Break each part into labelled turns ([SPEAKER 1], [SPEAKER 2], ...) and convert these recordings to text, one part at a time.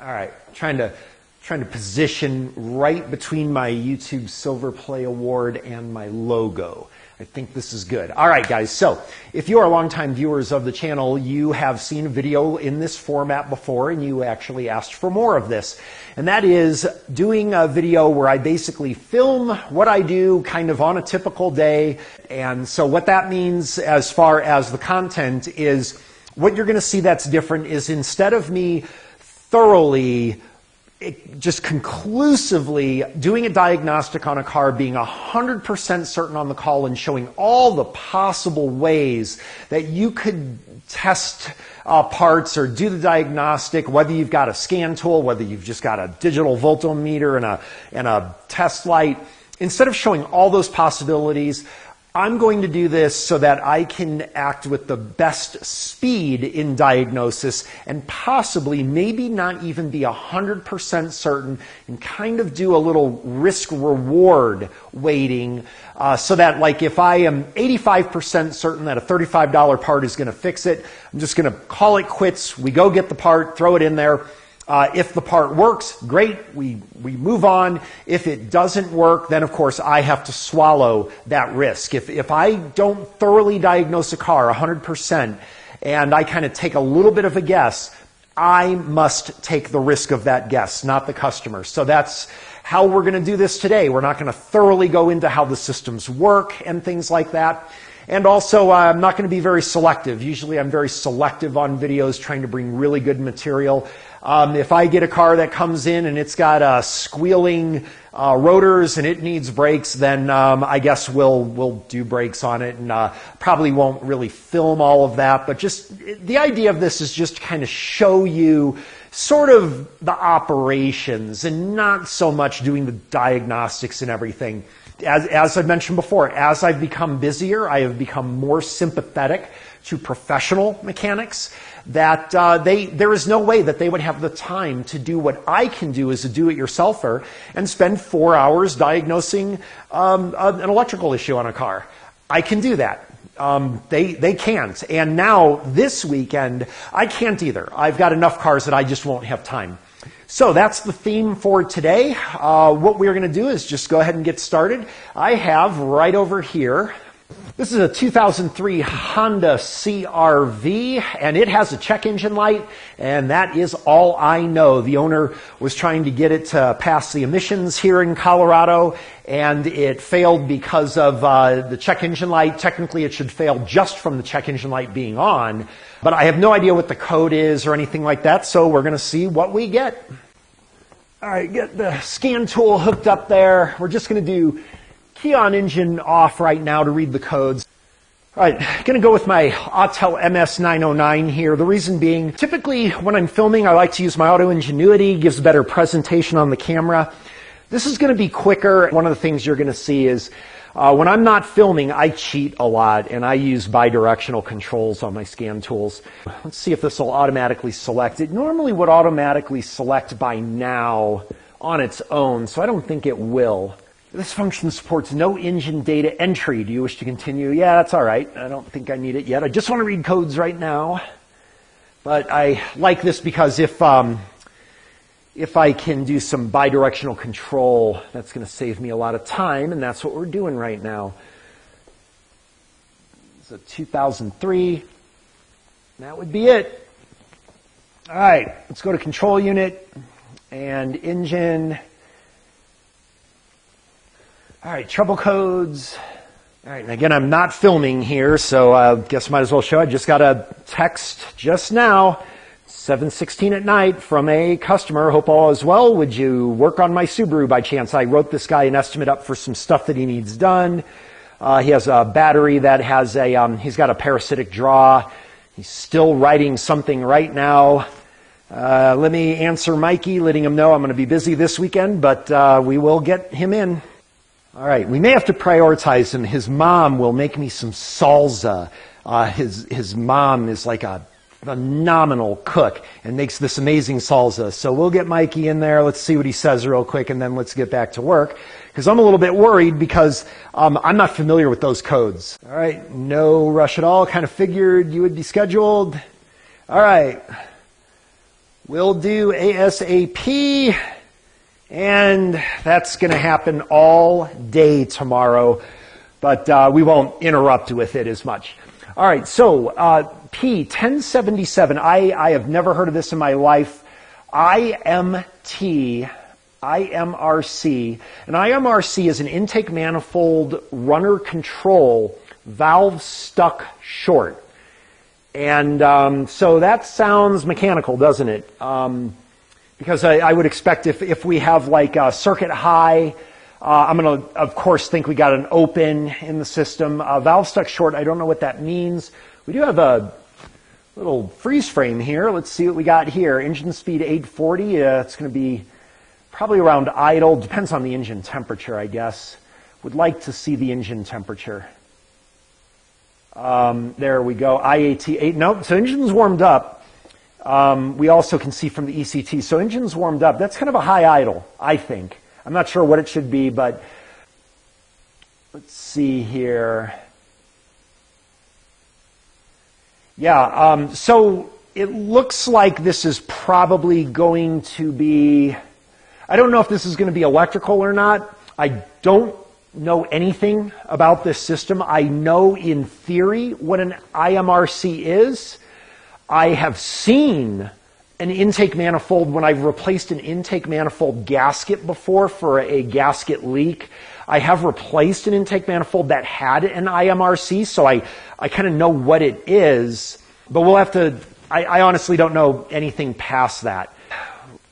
[SPEAKER 1] All right, trying to position right between my YouTube Silver Play Award and my logo. I think this is good. All right, guys, so if you are longtime viewers of the channel, you have seen a video in this format before, and you actually asked for more of this. And that is doing a video where I basically film what I do kind of on a typical day. And so what that means as far as the content is, what you're going to see that's different is instead of me thoroughly just conclusively doing a diagnostic on a car, being 100% certain on the call and showing all the possible ways that you could test parts or do the diagnostic, whether you've got a scan tool, whether you've just got a digital voltometer and a test light. Instead of showing all those possibilities, I'm going to do this so that I can act with the best speed in diagnosis and possibly maybe not even be 100% certain and kind of do a little risk-reward weighting so that, like, if I am 85% certain that a $35 part is going to fix it, I'm just going to call it quits. We go get the part, throw it in there. If the part works, great, we move on. If it doesn't work, then of course I have to swallow that risk. If I don't thoroughly diagnose a car 100% and I kind of take a little bit of a guess, I must take the risk of that guess, not the customer. So that's how we're going to do this today. We're not going to thoroughly go into how the systems work and things like that. And also, I'm not going to be very selective. Usually I'm very selective on videos, trying to bring really good material. If I get a car that comes in and it's got squealing rotors and it needs brakes, then I guess we'll do brakes on it, and probably won't really film all of that. But just the idea of this is just to kind of show you sort of the operations and not so much doing the diagnostics and everything. As I mentioned before, as I've become busier, I have become more sympathetic to professional mechanics, that there is no way that they would have the time to do what I can do as a do-it-yourselfer and spend 4 hours diagnosing an electrical issue on a car. I can do that. They can't. And now, this weekend, I can't either. I've got enough cars that I just won't have time. So that's the theme for today. What we're going to do is just go ahead and get started. I have right over here, this is a 2003 Honda CR-V, and it has a check engine light, and that is all I know. The owner was trying to get it to pass the emissions here in Colorado, and it failed because of the check engine light. Technically, it should fail just from the check engine light being on, but I have no idea what the code is or anything like that, so we're going to see what we get. All right, get the scan tool hooked up there. We're just going to do key on engine off right now to read the codes. All right, going to go with my Autel MS909 here. The reason being, typically when I'm filming, I like to use my Auto Ingenuity, gives a better presentation on the camera. This is going to be quicker. One of the things you're going to see is when I'm not filming, I cheat a lot, and I use bidirectional controls on my scan tools. Let's see if this will automatically select. It normally would automatically select by now on its own, so I don't think it will. This function supports no engine data entry. Do you wish to continue? Yeah, that's all right. I don't think I need it yet. I just want to read codes right now. But I like this because if I can do some bidirectional control, that's going to save me a lot of time, and that's what we're doing right now. It's a 2003. That would be it. All right, let's go to control unit and engine. All right, trouble codes. All right, and again, I'm not filming here, so I guess I might as well show. I just got a text just now, 7:16 at night, from a customer. Hope all is well. Would you work on my Subaru by chance? I wrote this guy an estimate up for some stuff that he needs done. He has a battery that has he's got a parasitic draw. He's still writing something right now. Let me answer Mikey, letting him know I'm going to be busy this weekend, but we will get him in. All right, we may have to prioritize him. His mom will make me some salsa. His mom is like a phenomenal cook and makes this amazing salsa. So we'll get Mikey in there. Let's see what he says real quick, and then let's get back to work. Because I'm a little bit worried because I'm not familiar with those codes. All right, no rush at all. Kind of figured you would be scheduled. All right. We'll do ASAP, and that's going to happen all day tomorrow, but we won't interrupt with it as much. All right, so P1077, I have never heard of this in my life. IMRC. An IMRC is an intake manifold runner control valve stuck short. And so that sounds mechanical, doesn't it? Because I would expect if we have like a circuit high, I'm going to, of course, think we got an open in the system. Valve stuck short, I don't know what that means. We do have a little freeze frame here. Let's see what we got here. Engine speed 840. It's going to be probably around idle. Depends on the engine temperature, I guess. Would like to see the engine temperature. There we go. IAT 8. Nope. So engine's warmed up. We also can see from the ECT. So engine's warmed up. That's kind of a high idle, I think. I'm not sure what it should be, but let's see here. Yeah, so it looks like this is probably going to be, I don't know if this is going to be electrical or not. I don't know anything about this system. I know in theory what an IMRC is. I have seen an intake manifold when I've replaced an intake manifold gasket before for a gasket leak. I have replaced an intake manifold that had an IMRC, so I kind of know what it is, but we'll have to, I honestly don't know anything past that.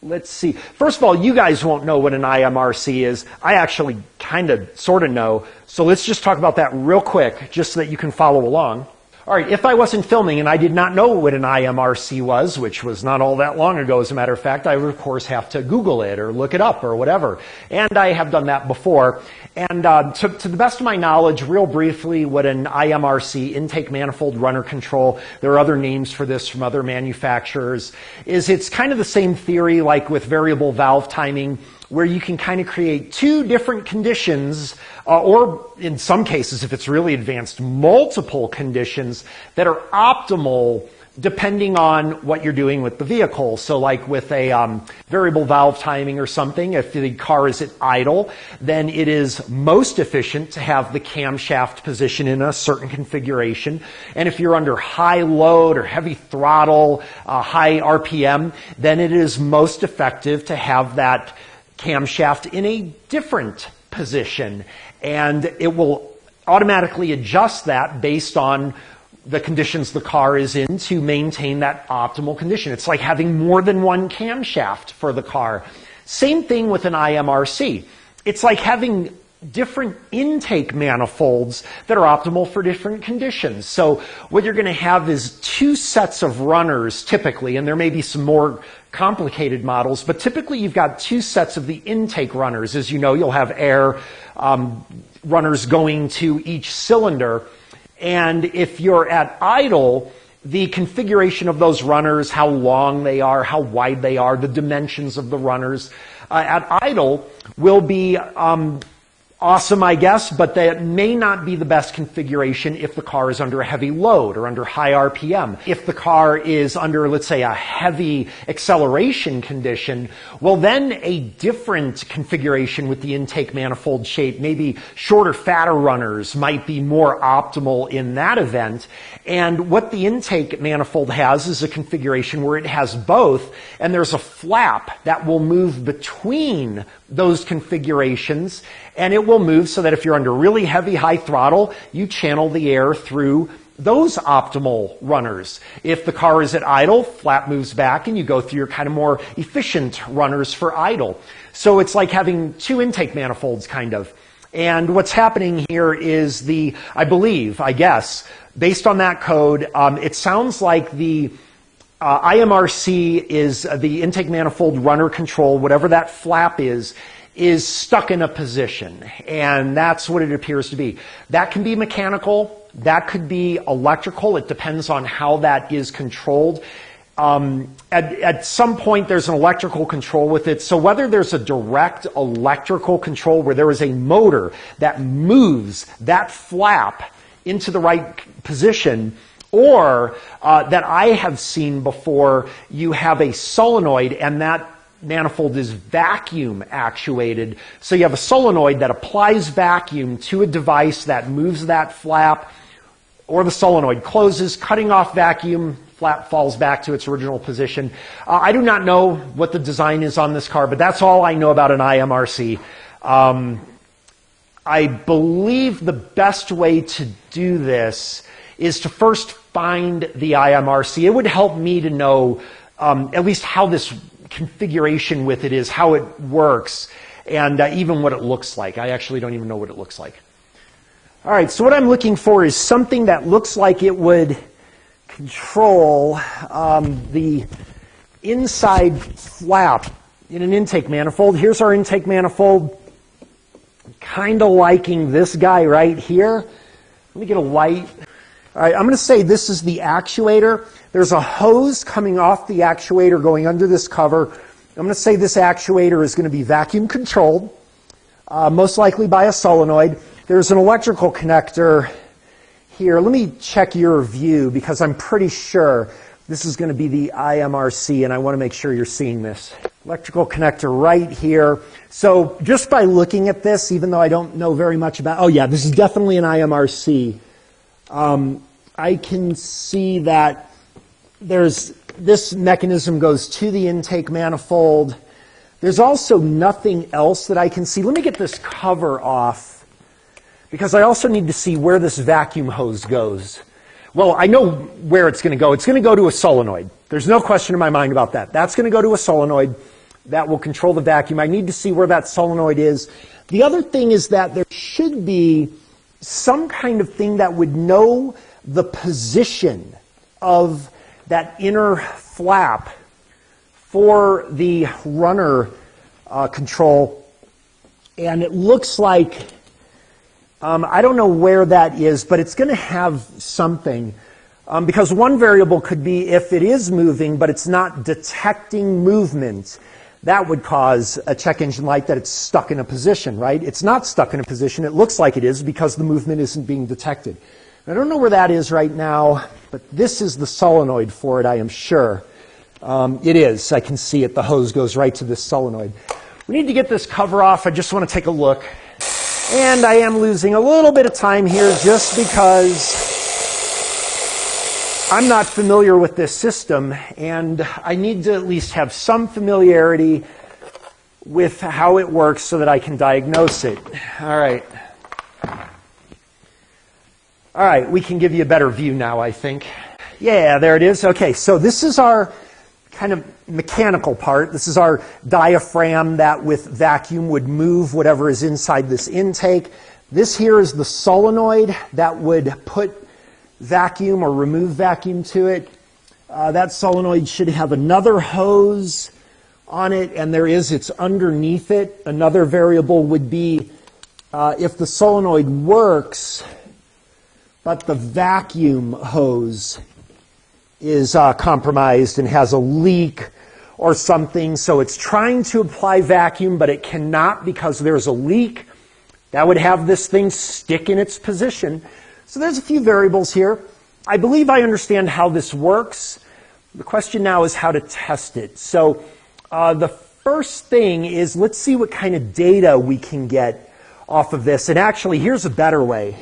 [SPEAKER 1] Let's see. First of all, you guys won't know what an IMRC is. I actually kind of, sort of know, so let's just talk about that real quick, just so that you can follow along. All right, if I wasn't filming and I did not know what an IMRC was, which was not all that long ago, as a matter of fact, I would, of course, have to Google it or look it up or whatever. And I have done that before. And to the best of my knowledge, real briefly, what an IMRC, intake manifold runner control, there are other names for this from other manufacturers, is it's kind of the same theory like with variable valve timing, where you can kind of create two different conditions, or in some cases, if it's really advanced, multiple conditions that are optimal depending on what you're doing with the vehicle. So like with a variable valve timing or something, if the car is at idle, then it is most efficient to have the camshaft position in a certain configuration. And if you're under high load or heavy throttle, high RPM, then it is most effective to have that camshaft in a different position. And it will automatically adjust that based on the conditions the car is in to maintain that optimal condition. It's like having more than one camshaft for the car. Same thing with an IMRC. It's like having different intake manifolds that are optimal for different conditions. So what you're going to have is two sets of runners typically, and there may be some more complicated models, but typically you've got two sets of the intake runners. As you know, you'll have air runners going to each cylinder. And if you're at idle, the configuration of those runners, how long they are, how wide they are, the dimensions of the runners at idle will be awesome, I guess, but that may not be the best configuration if the car is under a heavy load or under high RPM. If the car is under, let's say, a heavy acceleration condition, well, then a different configuration with the intake manifold shape, maybe shorter, fatter runners might be more optimal in that event. And what the intake manifold has is a configuration where it has both, and there's a flap that will move between those configurations, and it will move so that if you're under really heavy high throttle, you channel the air through those optimal runners. If the car is at idle, flap moves back and you go through your kind of more efficient runners for idle. So it's like having two intake manifolds kind of. And what's happening here is I guess, based on that code, it sounds like the IMRC is the intake manifold runner control, whatever that flap is stuck in a position. And that's what it appears to be. That can be mechanical. That could be electrical. It depends on how that is controlled. At some point, there's an electrical control with it. So whether there's a direct electrical control where there is a motor that moves that flap into the right position, Or that I have seen before, you have a solenoid and that manifold is vacuum actuated. So you have a solenoid that applies vacuum to a device that moves that flap, or the solenoid closes, cutting off vacuum, flap falls back to its original position. I do not know what the design is on this car, but that's all I know about an IMRC. I believe the best way to do this is to first find the IMRC. It would help me to know at least how this configuration with it is, how it works, and even what it looks like. I actually don't even know what it looks like. All right, so what I'm looking for is something that looks like it would control the inside flap in an intake manifold. Here's our intake manifold. Kind of liking this guy right here. Let me get a light. All right, I'm going to say this is the actuator. There's a hose coming off the actuator going under this cover. I'm going to say this actuator is going to be vacuum controlled, most likely by a solenoid. There's an electrical connector here. Let me check your view because I'm pretty sure this is going to be the IMRC and I want to make sure you're seeing this. Electrical connector right here. So just by looking at this, even though I don't know very much about, oh yeah, this is definitely an IMRC. I can see that this mechanism goes to the intake manifold. There's also nothing else that I can see. Let me get this cover off because I also need to see where this vacuum hose goes. Well, I know where it's going to go. It's going to go to a solenoid. There's no question in my mind about that. That's going to go to a solenoid that will control the vacuum. I need to see where that solenoid is. The other thing is that there should be some kind of thing that would know the position of that inner flap for the runner control. And it looks like, I don't know where that is, but it's going to have something. Because one variable could be if it is moving, but it's not detecting movement. That would cause a check engine light that it's stuck in a position, right? It's not stuck in a position. It looks like it is because the movement isn't being detected. I don't know where that is right now, but this is the solenoid for it, I am sure. It is. I can see it. The hose goes right to this solenoid. We need to get this cover off. I just want to take a look. And I am losing a little bit of time here just because I'm not familiar with this system, and I need to at least have some familiarity with how it works so that I can diagnose it. All right. All right, we can give you a better view now, I think. Yeah, there it is. Okay, so this is our kind of mechanical part. This is our diaphragm that with vacuum would move whatever is inside this intake. This here is the solenoid that would put vacuum or remove vacuum to it. That solenoid should have another hose on it, and it's underneath it. Another variable would be if the solenoid works, but the vacuum hose is compromised and has a leak or something, so it's trying to apply vacuum, but it cannot because there's a leak. That would have this thing stick in its position. So there's a few variables here. I believe I understand how this works. The question now is how to test it. So the first thing is let's see what kind of data we can get off of this. And actually, here's a better way.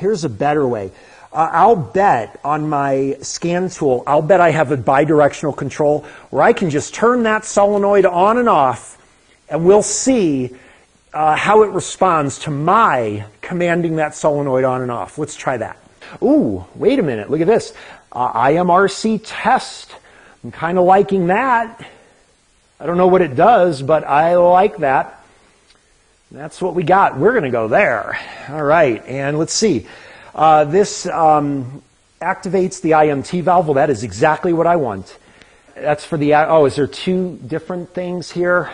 [SPEAKER 1] I'll bet on my scan tool, I'll bet I have a bidirectional control where I can just turn that solenoid on and off, and we'll see how it responds to my commanding that solenoid on and off. Let's try that. Ooh, wait a minute, look at this. IMRC test. I'm kind of liking that. I don't know what it does, but I like that. That's what we got. We're going to go there. All right, and let's see. This activates the IMT valve. Well, that is exactly what I want. That's for the, is there two different things here?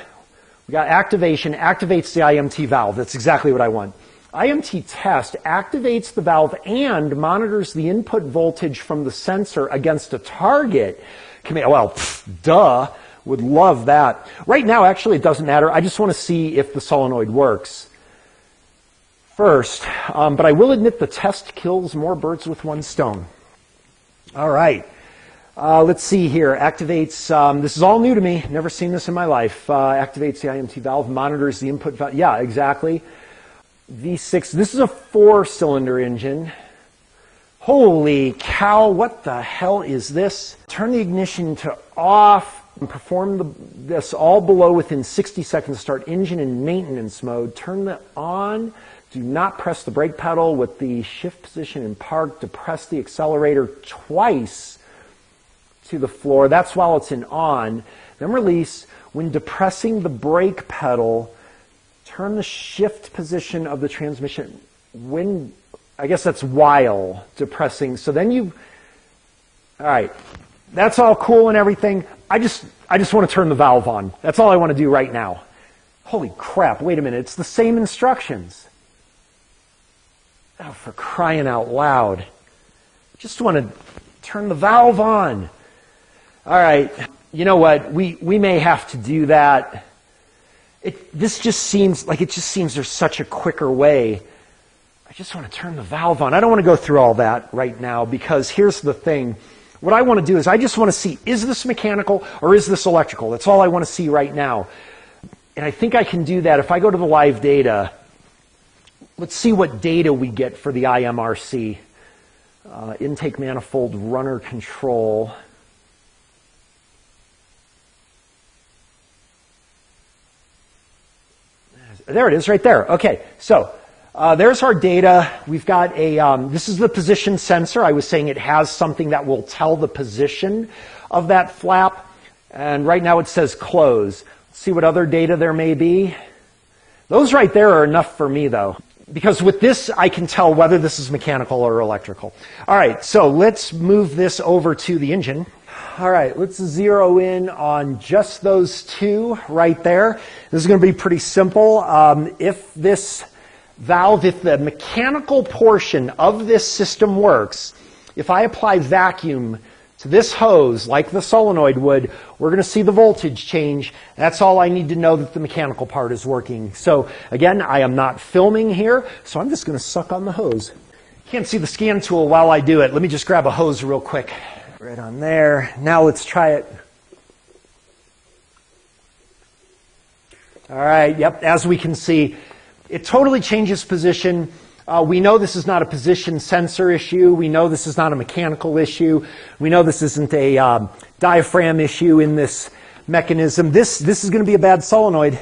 [SPEAKER 1] We got activation, activates the IMT valve. That's exactly what I want. IMT test activates the valve and monitors the input voltage from the sensor against a target. Well, duh, would love that. Right now, actually, it doesn't matter. I just want to see if the solenoid works first. But I will admit the test kills more birds with one stone. All right. Let's see here. Activates, this is all new to me. Never seen this in my life. Activates the IMT valve, monitors the input valve. Yeah, exactly. V6. This is a 4-cylinder engine. Holy cow, what the hell is this? Turn the ignition to off and perform this all below within 60 seconds. Start engine in maintenance mode. Turn it on. Do not press the brake pedal with the shift position in park. Depress the accelerator twice to the floor. That's while it's in on. Then release. When depressing the brake pedal, turn the shift position of the transmission when, I guess that's while depressing. So then all right, that's all cool and everything. I just want to turn the valve on. That's all I want to do right now. Holy crap, wait a minute, it's the same instructions. Oh, for crying out loud. Just want to turn the valve on. All right, you know what, we may have to do that. This just seems like there's such a quicker way. I just want to turn the valve on. I don't want to go through all that right now because here's the thing. What I want to do is I just want to see, is this mechanical or is this electrical? That's all I want to see right now. And I think I can do that if I go to the live data. Let's see what data we get for the IMRC. Intake manifold runner control. There it is right there. Okay, so there's our data. We've got this is the position sensor. I was saying it has something that will tell the position of that flap. And right now it says close. Let's see what other data there may be. Those right there are enough for me though. Because with this, I can tell whether this is mechanical or electrical. All right, so let's move this over to the engine. All right, let's zero in on just those two right there. This is going to be pretty simple. If this valve, if the mechanical portion of this system works, if I apply vacuum to this hose like the solenoid would, we're going to see the voltage change. That's all I need to know that the mechanical part is working. So again, I am not filming here, so I'm just going to suck on the hose. Can't see the scan tool while I do it. Let me just grab a hose real quick. Right on there. Now let's try it. All right, yep, as we can see, it totally changes position. We know this is not a position sensor issue. We know this is not a mechanical issue. We know this isn't a diaphragm issue in this mechanism. This is going to be a bad solenoid.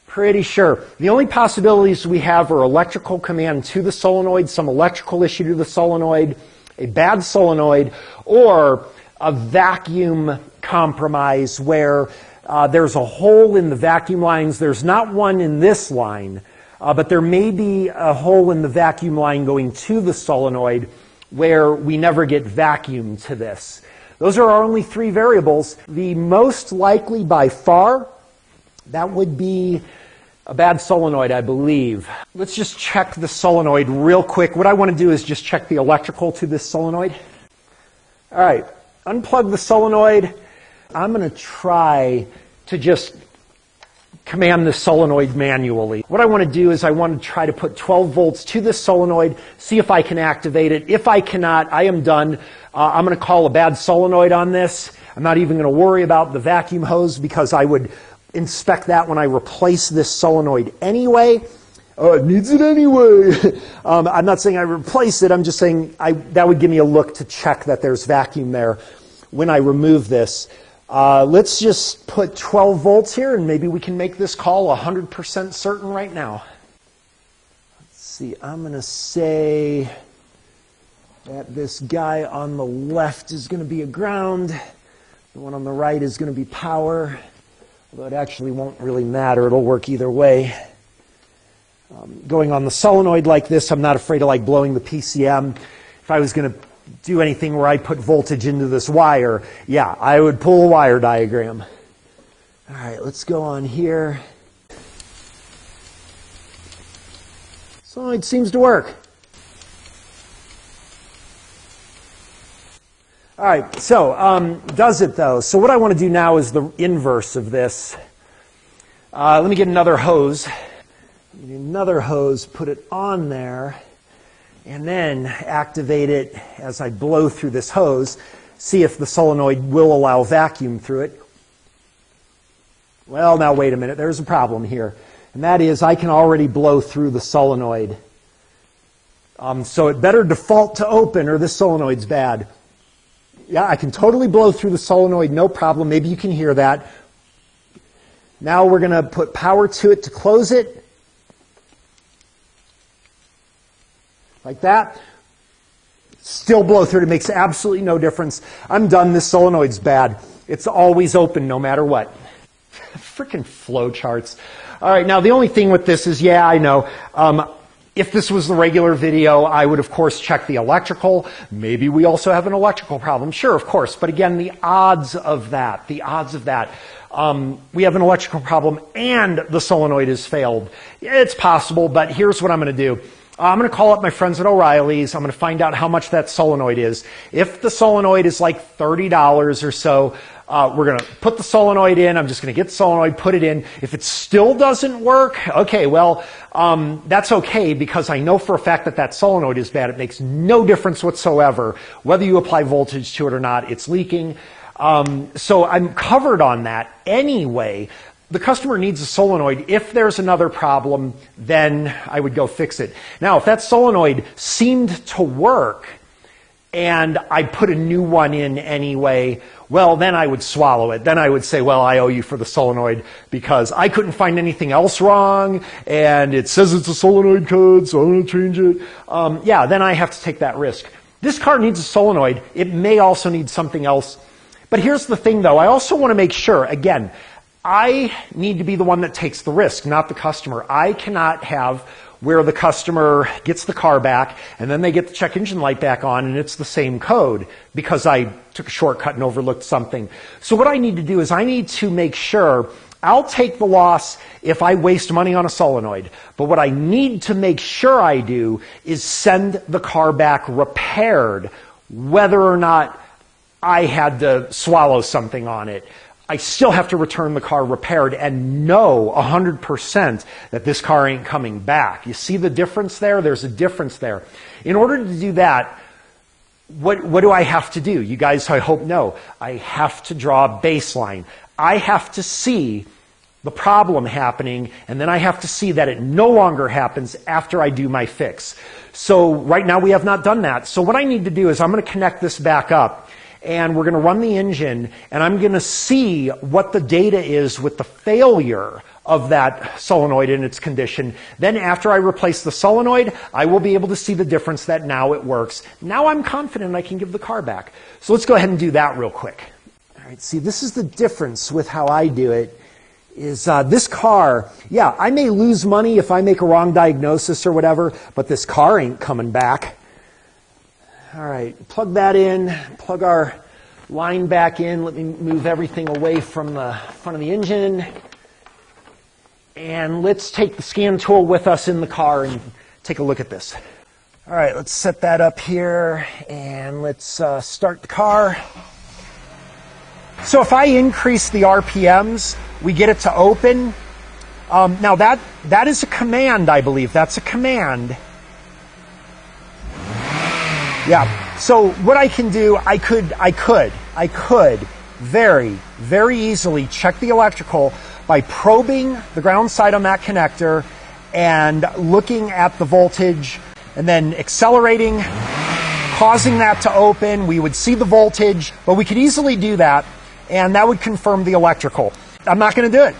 [SPEAKER 1] Pretty sure. The only possibilities we have are electrical command to the solenoid, some electrical issue to the solenoid, a bad solenoid, or a vacuum compromise where there's a hole in the vacuum lines. There's not one in this line, but there may be a hole in the vacuum line going to the solenoid where we never get vacuum to this. Those are our only three variables. The most likely by far, that would be a bad solenoid, I believe. Let's just check the solenoid real quick. What I want to do is just check the electrical to this solenoid. All right, unplug the solenoid. I'm going to try to just command the solenoid manually. What I want to do is I want to try to put 12 volts to this solenoid, see if I can activate it. If I cannot, I am done. I'm going to call a bad solenoid on this. I'm not even going to worry about the vacuum hose because I would inspect that when I replace this solenoid anyway. Oh, it needs it anyway. I'm not saying I replace it. I'm just saying that would give me a look to check that there's vacuum there when I remove this. Let's just put 12 volts here and maybe we can make this call 100% certain right now. Let's see, I'm going to say that this guy on the left is going to be a ground. The one on the right is going to be power. Although it actually won't really matter. It'll work either way. Going on the solenoid like this, I'm not afraid of like blowing the PCM. If I was going to do anything where I put voltage into this wire, yeah, I would pull a wire diagram. All right, let's go on here. Solenoid seems to work. All right, so does it though? So what I want to do now is the inverse of this. Let me get another hose. Another hose, put it on there. and then activate it as I blow through this hose, see if the solenoid will allow vacuum through it. Well, now wait a minute, there's a problem here. And that is I can already blow through the solenoid. So it better default to open or this solenoid's bad. Yeah, I can totally blow through the solenoid, no problem. Maybe you can hear that. Now we're going to put power to it to close it. Like that. Still blow through it. It makes absolutely no difference. I'm done. This solenoid's bad. It's always open no matter what. Freaking flow charts. All right, now the only thing with this is, yeah, I know. If this was the regular video, I would, of course, check the electrical. Maybe we also have an electrical problem. Sure, of course. But again, the odds of that. We have an electrical problem and the solenoid has failed. It's possible, but here's what I'm going to do. I'm going to call up my friends at O'Reilly's. I'm going to find out how much that solenoid is. If the solenoid is like $30 or so, we're going to put the solenoid in. I'm just going to get the solenoid, put it in. If it still doesn't work, okay, well, that's okay because I know for a fact that that solenoid is bad. It makes no difference whatsoever whether you apply voltage to it or not. It's leaking. So I'm covered on that anyway. The customer needs a solenoid. If there's another problem, then I would go fix it. Now, if that solenoid seemed to work and I put a new one in anyway, well, then I would swallow it. Then I would say, well, I owe you for the solenoid because I couldn't find anything else wrong and it says it's a solenoid code, so I'm going to change it. Yeah, then I have to take that risk. This car needs a solenoid. It may also need something else. But here's the thing, though. I also want to make sure, again, I need to be the one that takes the risk, not the customer. I cannot have where the customer gets the car back and then they get the check engine light back on and it's the same code because I took a shortcut and overlooked something. So what I need to do is I need to make sure I'll take the loss if I waste money on a solenoid. But what I need to make sure I do is send the car back repaired, whether or not I had to swallow something on it. I still have to return the car repaired and know 100% that this car ain't coming back. You see the difference there? There's a difference there. In order to do that, what do I have to do? You guys, I hope, know. I have to draw a baseline. I have to see the problem happening, and then I have to see that it no longer happens after I do my fix. So right now we have not done that. So what I need to do is I'm going to connect this back up. And we're going to run the engine, and I'm going to see what the data is with the failure of that solenoid in its condition. Then after I replace the solenoid, I will be able to see the difference that now it works. Now I'm confident I can give the car back. So let's go ahead and do that real quick. All right, see, this is the difference with how I do it. Is this car, yeah, I may lose money if I make a wrong diagnosis or whatever, but this car ain't coming back. All right, plug that in, plug our line back in. Let me move everything away from the front of the engine. And let's take the scan tool with us in the car and take a look at this. All right, let's set that up here and let's start the car. So if I increase the RPMs, we get it to open. Now that is a command, I believe. That's a command. Yeah, so what I can do, I could very, very easily check the electrical by probing the ground side on that connector and looking at the voltage and then accelerating, causing that to open. We would see the voltage, but we could easily do that and that would confirm the electrical. I'm not going to do it.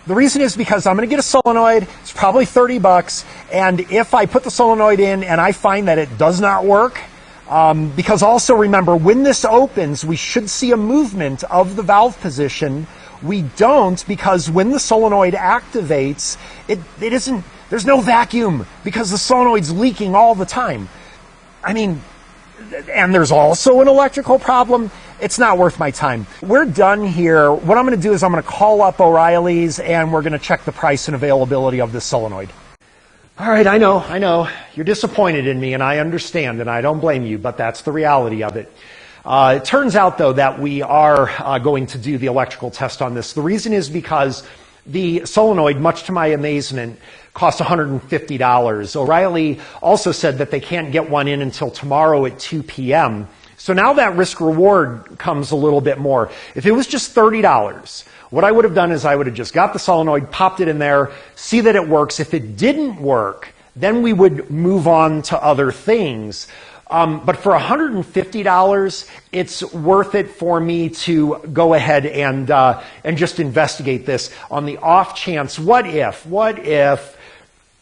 [SPEAKER 1] The reason is because I'm going to get a solenoid, it's probably $30, and if I put the solenoid in and I find that it does not work, because also remember, when this opens, we should see a movement of the valve position. We don't, because when the solenoid activates, it isn't, there's no vacuum because the solenoid's leaking all the time. I mean, and there's also an electrical problem. It's not worth my time. We're done here. What I'm going to do is I'm going to call up O'Reilly's and we're going to check the price and availability of this solenoid. All right, I know. You're disappointed in me, and I understand, and I don't blame you, but that's the reality of it. It turns out, though, that we are going to do the electrical test on this. The reason is because The solenoid, much to my amazement, costs $150. O'Reilly also said that they can't get one in until tomorrow at 2 p.m. So now that risk reward comes a little bit more. If it was just $30, what I would have done is I would have just got the solenoid, popped it in there, see that it works. If it didn't work, then we would move on to other things. But for $150, it's worth it for me to go ahead and just investigate this on the off chance. What if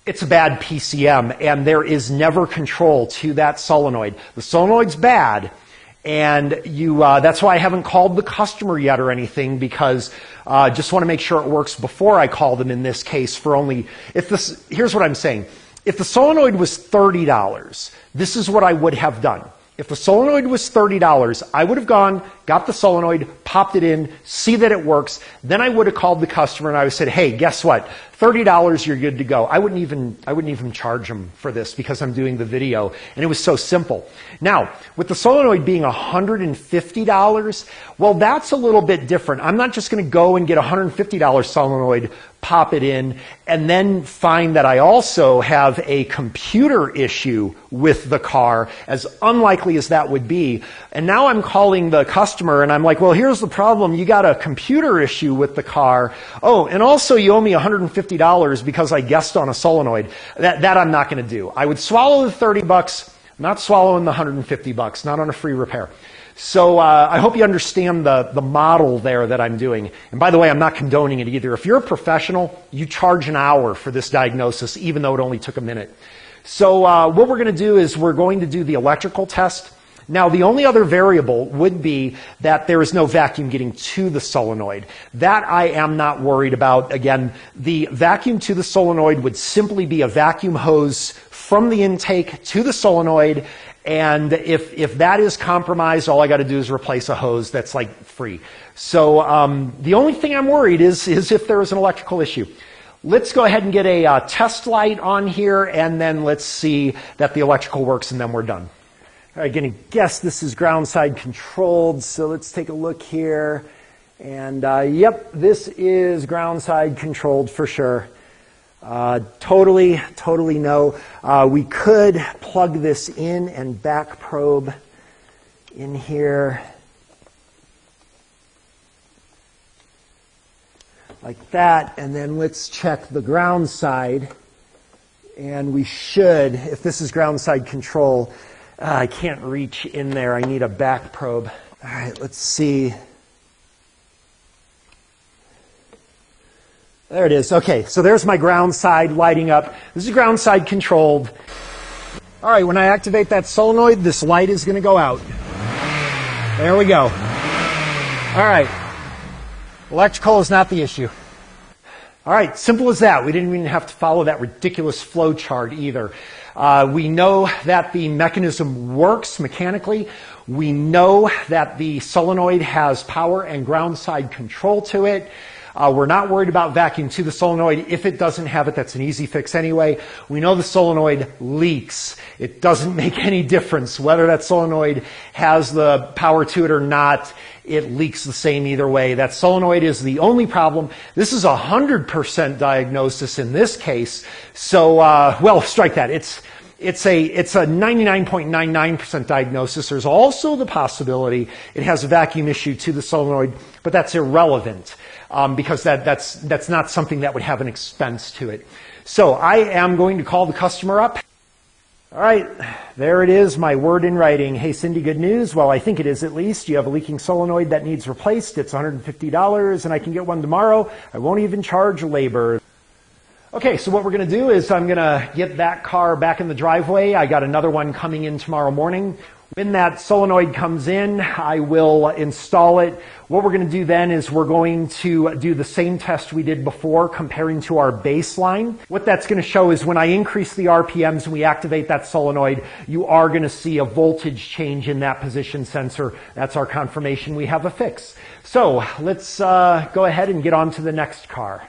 [SPEAKER 1] it's a bad PCM and there is never control to that solenoid? The solenoid's bad, and that's why I haven't called the customer yet or anything, because just want to make sure it works before I call them in this case. Here's what I'm saying. If the solenoid was $30, this is what I would have done. If the solenoid was $30, I would have gone, got the solenoid, popped it in, see that it works. Then I would have called the customer and I would have said, hey, guess what? $30, you're good to go. I wouldn't even charge them for this because I'm doing the video, and it was so simple. Now, with the solenoid being $150, well, that's a little bit different. I'm not just going to go and get a $150 solenoid, pop it in, and then find that I also have a computer issue with the car, as unlikely as that would be. And now I'm calling the customer and I'm like, well, here's the problem. You got a computer issue with the car. Oh, and also you owe me $150 because I guessed on a solenoid. That I'm not going to do. I would swallow the $30, not swallowing the $150, not on a free repair. So I hope you understand the model there that I'm doing. And by the way, I'm not condoning it either. If you're a professional, you charge an hour for this diagnosis, even though it only took a minute. So what we're going to do is we're going to do the electrical test. Now, the only other variable would be that there is no vacuum getting to the solenoid. That I am not worried about. Again, the vacuum to the solenoid would simply be a vacuum hose from the intake to the solenoid. And if that is compromised, all I got to do is replace a hose that's like free. So the only thing I'm worried is if there is an electrical issue. Let's go ahead and get a test light on here, and then let's see that the electrical works, and then we're done. All right, going to guess this is ground side controlled, so let's take a look here. And yep, this is ground side controlled for sure. Totally no. We could plug this in and back probe in here like that, and then let's check the ground side, and we should, if this is ground side control, I can't reach in there. I need a back probe. All right, let's see. There it is. Okay, so there's my ground side lighting up. This is ground side controlled. All right, when I activate that solenoid, this light is going to go out. There we go. All right. Electrical is not the issue. All right, simple as that. We didn't even have to follow that ridiculous flow chart either. We know that the mechanism works mechanically. We know that the solenoid has power and ground side control to it. We're not worried about vacuum to the solenoid. If it doesn't have it, that's an easy fix anyway. We know the solenoid leaks. It doesn't make any difference whether that solenoid has the power to it or not. It leaks the same either way. That solenoid is the only problem. This is 100% diagnosis in this case. So, well, strike that. It's a 99.99% diagnosis. There's also the possibility it has a vacuum issue to the solenoid, but that's irrelevant because that's not something that would have an expense to it. So I am going to call the customer up. All right, there it is, my word in writing. Hey, Cindy, good news. Well, I think it is at least. You have a leaking solenoid that needs replaced. It's $150, and I can get one tomorrow. I won't even charge labor. Okay, so what we're going to do is I'm going to get that car back in the driveway. I got another one coming in tomorrow morning. When that solenoid comes in, I will install it. What we're going to do then is we're going to do the same test we did before, comparing to our baseline. What that's going to show is when I increase the RPMs and we activate that solenoid, you are going to see a voltage change in that position sensor. That's our confirmation we have a fix. So let's go ahead and get on to the next car.